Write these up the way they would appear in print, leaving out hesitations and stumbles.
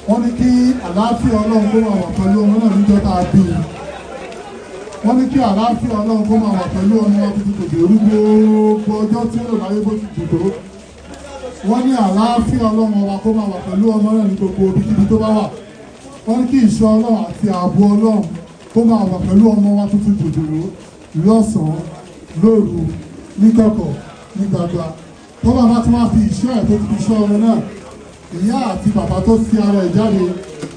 wọ́n ní kí àlàáfíà ọlọ́run kó máa wà pẹ̀lú ọmọ náà níjọ́ tá a bí i. Wọ́n ní kí àlàáfíà ọlọ́run kó máa wà pẹ̀lú ọmọ wa tuntun tòde orí gbogbo ọjọ́ tí ó lò láyé bó ti dùn tó. Wọ́n ní àlàáfíà ọlọ́run ọba kó máa wà pẹ̀lú ọmọ náà ní gbogbo ibikíbi tó bá wà. Wọ́n ní kí ìṣọ́ ọlọ́run àti ààbò ọlọ́run kó máa wà pẹ̀lú ọmọ wa tuntun tòde lọ́sàn-án lóru níkọ̀kọ̀ ní gbàgbà. Tó bàbá tí wọ́n fi ìṣọ́ ẹ̀ tó fi ìṣọ́ ọmọ náà, ìyá àti bàbá tó fi ara ẹ̀ jáde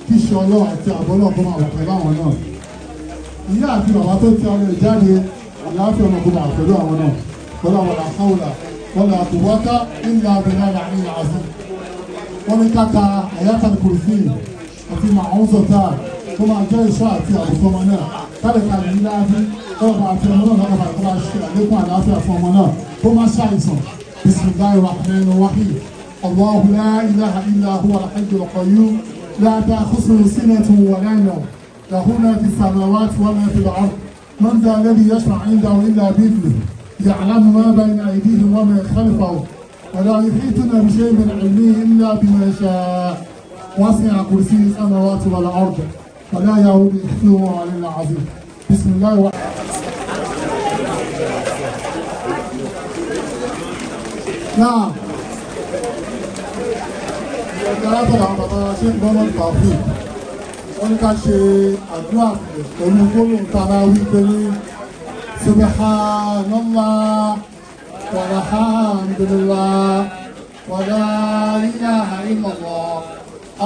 kí ìṣọ́ ọlọ́run àti ààbò ọlọ́run kó máa wà pẹ̀lú àwọn náà. Ìyá àti bàbá tó ti ara ẹ̀ jáde àlàáfíà ọmọ kó máa wà pẹ̀lú àwọn náà. Wala wala hawla wala quwwata illa billahi al-'aliyyil 'azim. Wọ́n ní káta Ayatul Kursi àti màáhùn sọ̀tà tó máa jẹ́ ìṣọ́ àti àbùkù ọmọ náà. Kálẹ̀ kalẹ̀ ní láàbí tọ́lọ́pàá àti ọmọ náà lọ́kọ̀ọ́bà tó máa ṣe àlékún àlàáfíà fún ọmọ náà tó máa ṣàìsàn. Bismillahir Rahmanir Rahim. Allahu la ilaha illa huwa al-hayyul qayyum la ta'khudhuhu sinatun wa la nawm. له ما في السماوات وما في الأرض. من ذا الذي يشفع عنده إلا بإذنه. يعلم ما بين أيديهم وما خلفهم ولا يحيطون بشيء من علمه إلا بما شاء. وسع كرسيه السماوات والأرض ولا يؤوده حفظهما العلي العظيم. بسم الله الرحمن الرحيم. نعم. ثلاثة بابا شيخ محمد توفيق. wọ́n ní ká ṣe àdúrà pẹ̀lú gbólóhùn tara wípé ní subhanallah walhamdulillah wala ilaha illallah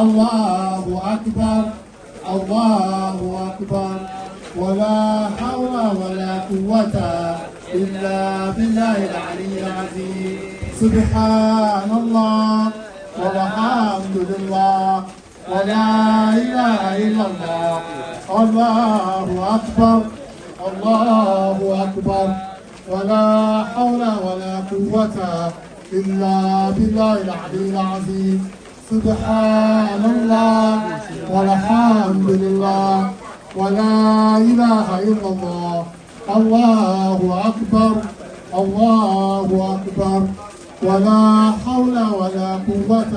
allahu akbar wala hawla wala quwwata illa billahil aliyyil azim. Subhanallah walhamdulillah ولا إله إلا الله الله أكبر ولا حول ولا قوة إلا بالله العلي العظيم. سبحان الله والحمد لله ولا إله إلا الله الله أكبر ولا حول ولا قوة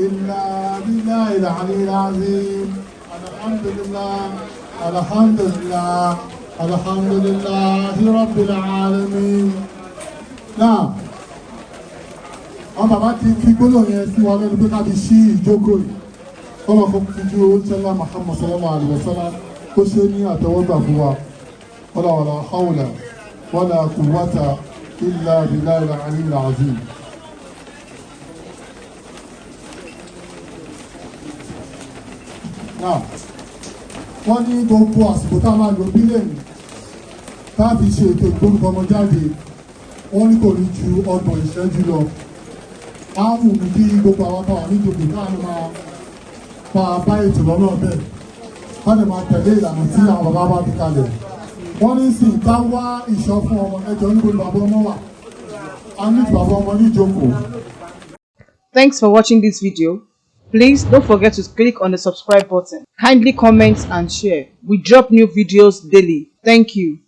إلا بالله العلي العظيم. الحمد لله رب العالمين. Náà àwọn bàbá ti fi gbólóhùn yẹn sí wa lẹ́nu pé ká fi ṣí ìjókòó yìí. Ọmọ kan fi ju oúnjẹ Muhammad sallallahu alaihi wasallam kó ṣe ní àtẹ́wọ́gbà fún wa. Wala hawla wala quwwata illa billahi al-'ali al-'azim. Náà wọ́n ní gbogbo àsìkò tá a máa lò bílíọ̀nù tá a fi ṣe ètò ìgbórúkọ ọmọ jáde, wọ́n ní kò ní ju 30 ìṣẹ́jú lọ. Á wù mí kí gbogbo àwọn táwà níjòkó káàní máa fa bá ètò lọ́nà bẹ́ẹ̀ ká lè máa tẹ̀lé ìlànà tí àwọn bàbá bá fi kalẹ̀. Wọ́n ní sì ká wá ìṣọ́ fún ọmọ ẹjọ́ níbo ni bàbá ọmọ wà. A ní bàbá ọmọ níjòkó. Thanks for watching this video. Please don't forget to click on the subscribe button. Kindly comment and share. We drop new videos daily. Thank you.